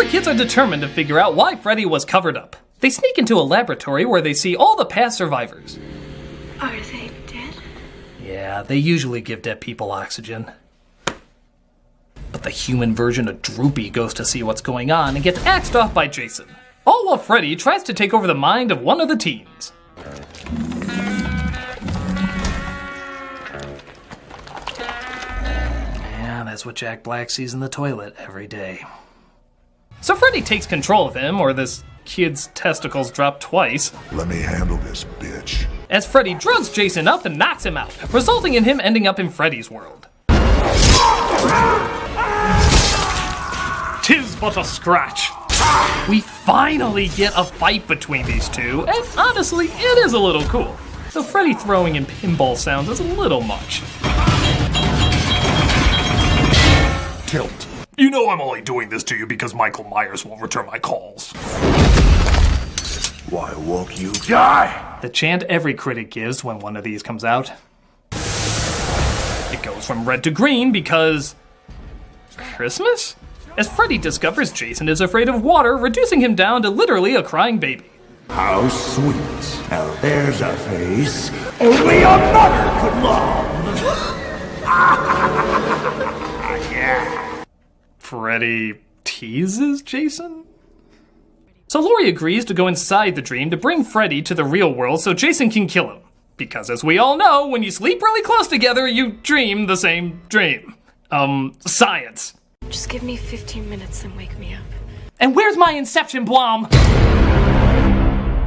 kids are determined to figure out why Freddy was covered up. They sneak into a laboratory where they see all the past survivors. Are they dead? Yeah, they usually give dead people oxygen. But the human version of Droopy goes to see what's going on and gets axed off by Jason. All while Freddy tries to take over the mind of one of the teens. Yeah, that's what Jack Black sees in the toilet every day. So Freddy takes control of him, or this kid's testicles drop twice. Let me handle this, bitch. As Freddy drugs Jason up and knocks him out, resulting in him ending up in Freddy's world. "'Tis but a scratch." We finally get a fight between these two, and honestly, it is a little cool. Though Freddy throwing in pinball sounds is a little much. Tilt. You know I'm only doing this to you because Michael Myers won't return my calls. Why won't you die? The chant every critic gives when one of these comes out. It goes from red to green because... Christmas? As Freddy discovers Jason is afraid of water, reducing him down to literally a crying baby. How sweet. Now there's a face only a mother could love. Yeah. Freddy teases Jason? So Laurie agrees to go inside the dream to bring Freddy to the real world so Jason can kill him. Because as we all know, when you sleep really close together, you dream the same dream. Science. Just give me 15 minutes and wake me up. And where's my Inception Blom?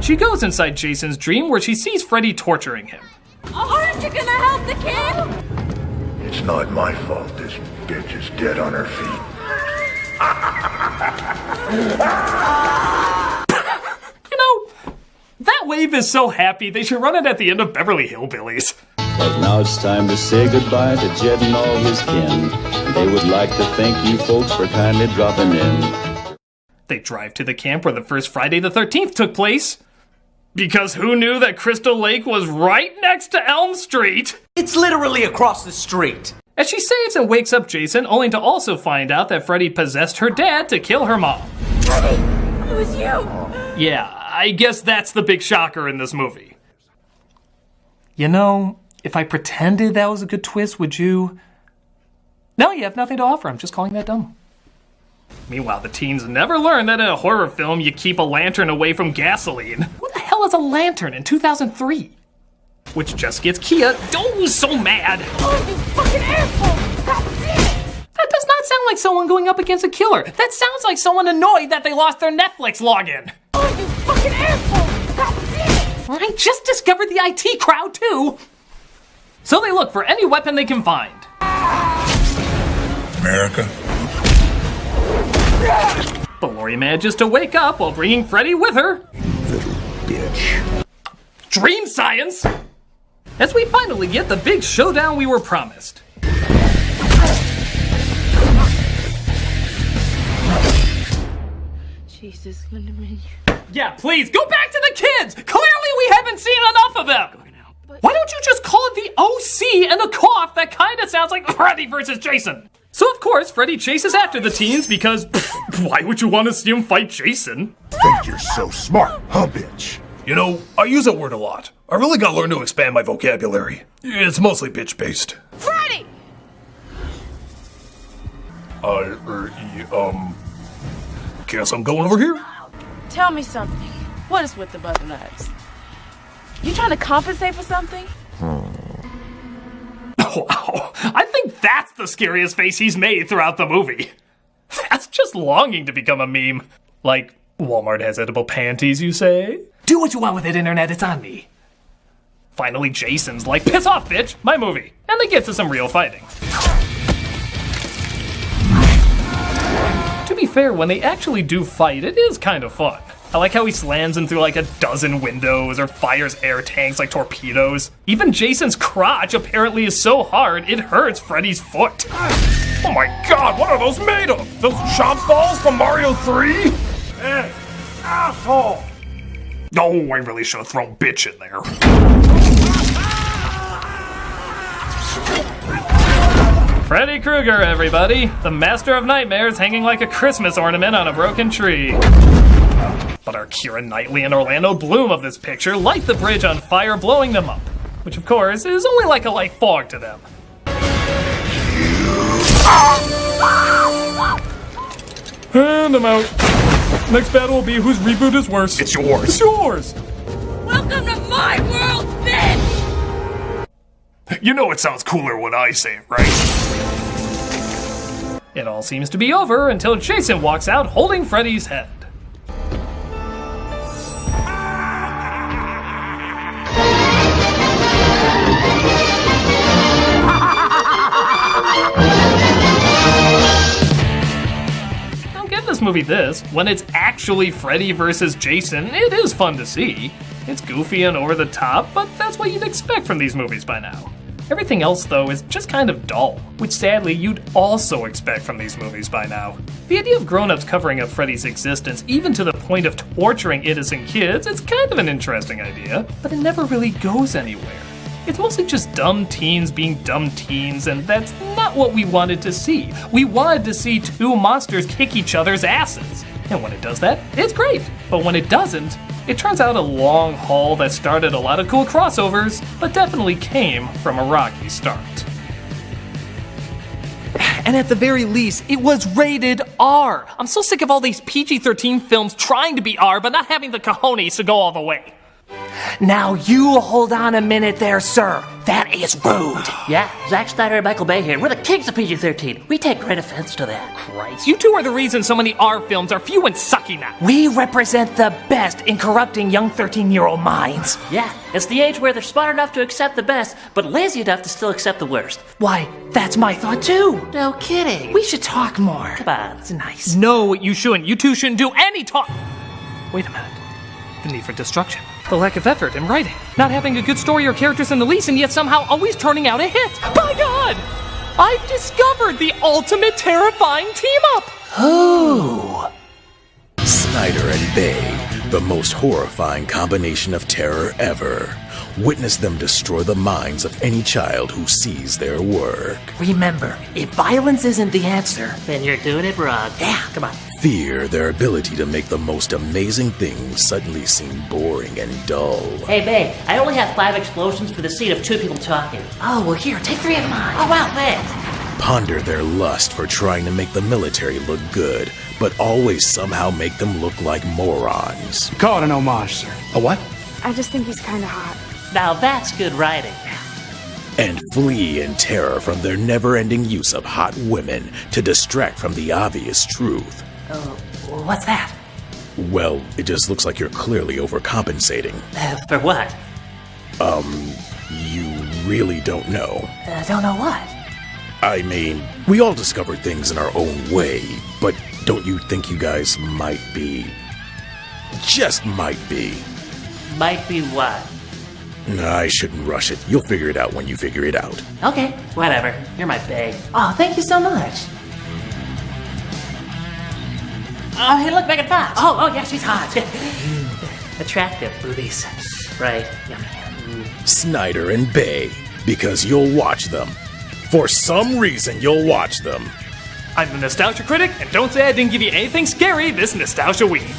She goes inside Jason's dream where she sees Freddy torturing him. Aren't you gonna help the kid? It's not my fault this bitch is dead on her feet. You know, that wave is so happy they should run it at the end of Beverly Hillbillies. But now it's time to say goodbye to Jed and all his kin. They would like to thank you folks for kindly dropping in. They drive to the camp where the first Friday the 13th took place. Because who knew that Crystal Lake was right next to Elm Street? It's literally across the street. As she saves and wakes up Jason, only to also find out that Freddy possessed her dad to kill her mom. Freddy, it was you. Yeah, I guess that's the big shocker in this movie. You know, if I pretended that was a good twist, would you? No, you have nothing to offer. I'm just calling that dumb. Meanwhile, the teens never learn that in a horror film, you keep a lantern away from gasoline. Who the hell is a lantern in 2003? Which just gets Kia so mad. Oh, you fucking asshole! God damn it! That does not sound like someone going up against a killer. That sounds like someone annoyed that they lost their Netflix login. Oh, you fucking asshole! God damn it! I just discovered the IT crowd, too. So they look for any weapon they can find. America. But Laurie manages to wake up while bringing Freddy with her. Little bitch. Dream science! As we finally get the big showdown we were promised. Jesus, Lindemann. Yeah, please, go back to the kids! Clearly we haven't seen enough of them! Why don't you just call it the OC and a cough that kinda sounds like Freddy versus Jason? So of course, Freddy chases after the teens because, why would you want to see him fight Jason? Think you're so smart, huh, bitch? You know, I use that word a lot. I really gotta learn to expand my vocabulary. It's mostly bitch-based. Freddy! Guess I'm going over here? Tell me something. What is with the butter knives? You trying to compensate for something? Wow, I think that's the scariest face he's made throughout the movie. That's just longing to become a meme. Like, Walmart has edible panties, you say? Do what you want with it, internet, it's on me. Finally, Jason's like, piss off, bitch, my movie. And they get to some real fighting. To be fair, when they actually do fight, it is kind of fun. I like how he slams him through like a dozen windows or fires air tanks like torpedoes. Even Jason's crotch apparently is so hard it hurts Freddy's foot. Oh my god, what are those made of? Those chomp balls from Mario 3? Hey, asshole! Oh, I really should have thrown bitch in there. Freddy Krueger, everybody. The master of nightmares hanging like a Christmas ornament on a broken tree. But our Keira Knightley and Orlando Bloom of this picture light the bridge on fire, blowing them up. Which, of course, is only like a light fog to them. And I'm out. Next battle will be whose reboot is worse. It's yours. It's yours! Welcome to my world, bitch! You know it sounds cooler when I say it, right? It all seems to be over until Jason walks out holding Freddy's head. I'll give this movie this. When it's actually Freddy versus Jason, it is fun to see. It's goofy and over the top, but that's what you'd expect from these movies by now. Everything else, though, is just kind of dull, which sadly you'd also expect from these movies by now. The idea of grown-ups covering up Freddy's existence, even to the point of torturing innocent kids, it's kind of an interesting idea, but it never really goes anywhere. It's mostly just dumb teens being dumb teens, and that's not what we wanted to see. We wanted to see two monsters kick each other's asses. And when it does that, it's great. But when it doesn't, it turns out a long haul that started a lot of cool crossovers, but definitely came from a rocky start. And at the very least, it was rated R. I'm so sick of all these PG-13 films trying to be R, but not having the cojones to go all the way. Now you hold on a minute there, sir. That is rude. Yeah, Zack Snyder and Michael Bay here. We're the kings of PG-13. We take great offense to that. Christ, you two are the reason so many R films are few and sucky now. We represent the best in corrupting young 13-year-old minds. Yeah, it's the age where they're smart enough to accept the best, but lazy enough to still accept the worst. Why, that's my thought too. No kidding. We should talk more. Come on. It's nice. No, you shouldn't. You two shouldn't do any talk. Wait a minute. The need for destruction. The lack of effort in writing. Not having a good story or characters in the least, and yet somehow always turning out a hit. By God! I've discovered the ultimate terrifying team-up! Who? Snyder and Bay, the most horrifying combination of terror ever. Witness them destroy the minds of any child who sees their work. Remember, if violence isn't the answer, Then you're doing it wrong. yeah, come on. Fear their ability to make the most amazing things suddenly seem boring and dull. Hey, babe, I only have 5 explosions for the scene of 2 people talking. Oh, well here, take 3 of mine. Oh, wow, thanks. Ponder their lust for trying to make the military look good, but always somehow make them look like morons. Call it an homage, sir. A what? I just think he's kinda hot. Now that's good writing. And flee in terror from their never-ending use of hot women to distract from the obvious truth. What's that? Well, it just looks like you're clearly overcompensating. For what? You really don't know. Don't know what. I mean, we all discover things in our own way, but don't you think you guys might be... just might be... Might be what? I shouldn't rush it. You'll figure it out when you figure it out. Okay, whatever. You're my babe. Oh, thank you so much. Oh, hey, look, Megan Fox. Oh, yeah, she's hot. Attractive. Boobies. Right. Yummy. Snyder and Bay, because you'll watch them. For some reason, you'll watch them. I'm the Nostalgia Critic, and don't say I didn't give you anything scary this Nostalgia week.